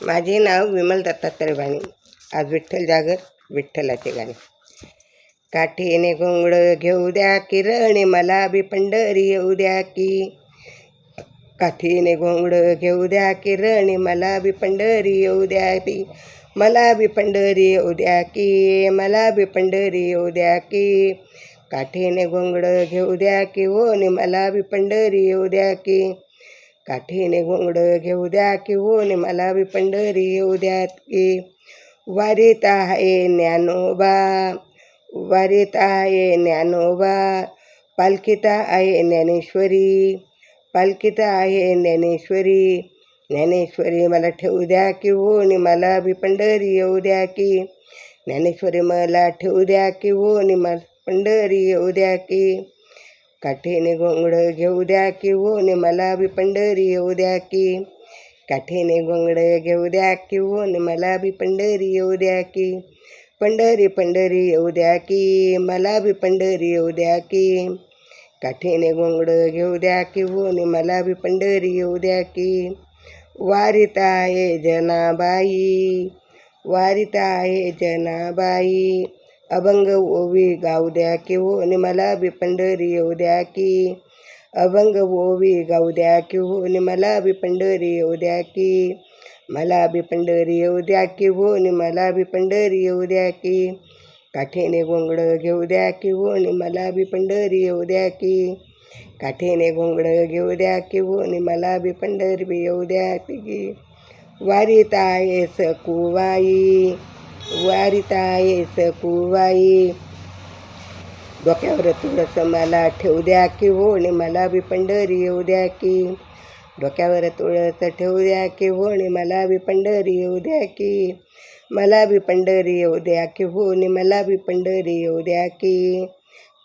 माझे नाव विमल दत्तात्रय वाणी. आज विठ्ठल जागर, विठ्ठलाचे गाणे. काठीने घोंगड घेऊ द्या किरणे, मला बी पंढरी येऊ द्या की. काठीने घोंगड घेऊ द्या किरणे, मला बी पंढरी येऊ द्या की. मला बी पंढरी येऊ द्या की, मला बी पंढरी येऊ द्या की. काठीने घोंगड घेऊ द्या की होने, मला बी पंढरी येऊ द्या की. काठीने घोंगड घेऊ द्या की होने, मला बी पंढरी येऊ द्या की. वारीत आहे ज्ञानोबा, वारीत आहे ज्ञानोबा, पालखीत आहे ज्ञानेश्वरी, पालखीत आहे ज्ञानेश्वरी. ज्ञानेश्वरी मला ठेवू द्या की होने, मला बी पंढरी येऊ द्या की. ज्ञानेश्वरी मला ठेवू द्या की होने, मला पंढरी येऊ द्या की. काठीने घोंगड घेऊ द्या की होने, मला बी पंढरी येऊ द्या की. काठीने घोंगड घेऊ द्या की होने, मला बी पंढरी येऊ द्या की. पंढरी पंढरी येऊ द्या की, मला बी पंढरी येऊ द्या की. काठीने घोंगड घेऊ द्या की होने, मला बी पंढरी येऊ द्या की. वारीत आहे जनाबाई, वारीत आहे जनाबाई, अभंग ओवी गाऊ द्या की होने, मला बी पंढरी येऊ द्या की. अभंग ओवी गाऊ द्या की होने, मला बी पंढरी येऊ द्या की. मला बी पंढरी येऊ द्या की होने, मला बी पंढरी येऊ द्या की. काठीने घोंगड घेऊ द्या की होने, मला बी पंढरी येऊ द्या की. काठीने घोंगड घेऊ द्या की होने, मला बी पंढरी येऊ द्या की. वारीत आहे सकुबाई, वारीत आहे सकुबाई, डोक्यावर तुळस मला ठेवू द्या की होणे, मला बी पंढरी येऊ द्या की. डोक्यावर तुळस ठेवू द्या की होणे, मला बी पंढरी येऊ द्या की. मला बी पंढरी येऊ द्या की होणे, मला बी पंढरी येऊ द्या की.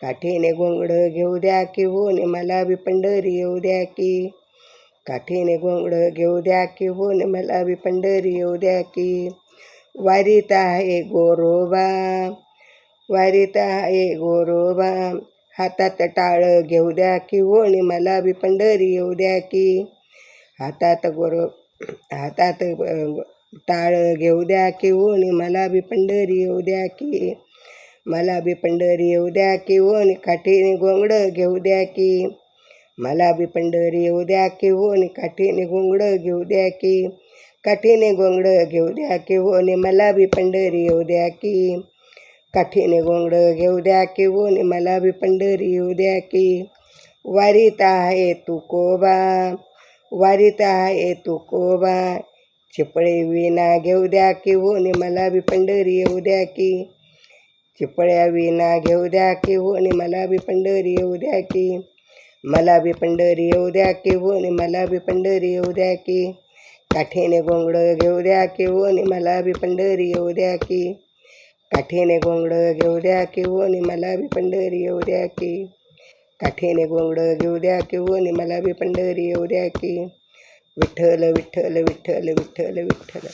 काठीने घोंगड घेऊ द्या की होणे, मला बी पंढरी येऊ द्या की. काठीने घोंगड घेऊ द्या की होणे, मला बी पंढरी येऊ द्या की. वारीत आहे गोरोबा, वारीत आहे गोरोबा, हातात टाळ घेऊ द्या की होणे, मला बी पंढरी येऊ द्या की. हातात हातात टाळ घेऊ द्या की होणे, मला बी पंढरी येऊ द्या की. मला बी पंढरी येऊ द्या की होणे, काठीने घोंगड घेऊ द्या की. मला बी पंढरी येऊ द्या की होणे, काठीने घोंगड घेऊ द्या की. काठीने घोंगड घेऊ द्या की होणे, मला बी पंढरी येऊ द्या की. काठीने घोंगड घेऊ द्या की होणे, मला बी पंढरी येऊ द्या की. वारीत आहे तुकोबा, वारीत आहे तुकोबा, चिपळे विणा घेऊ द्या की होणे, मला बी पंढरी येऊ द्या की. चिपळ्या विणा घेऊ द्या की होणे, मला बी पंढरी येऊ द्या की. मला बी पंढरी येऊ द्या की होणे, मला बी पंढरी येऊ द्या की. काठीने घोंगड घेऊ द्या की होणे, मला बी पंढरी येऊ द्या की. काठीने घोंगड घेऊ द्या की होणे, मला बी पंढरी येऊ द्या की. काठीने घोंगड घेऊ द्या की होणे, मला बी पंढरी येऊ द्या की. विठ्ठल विठ्ठल विठ्ठल विठ्ठल विठ्ठल.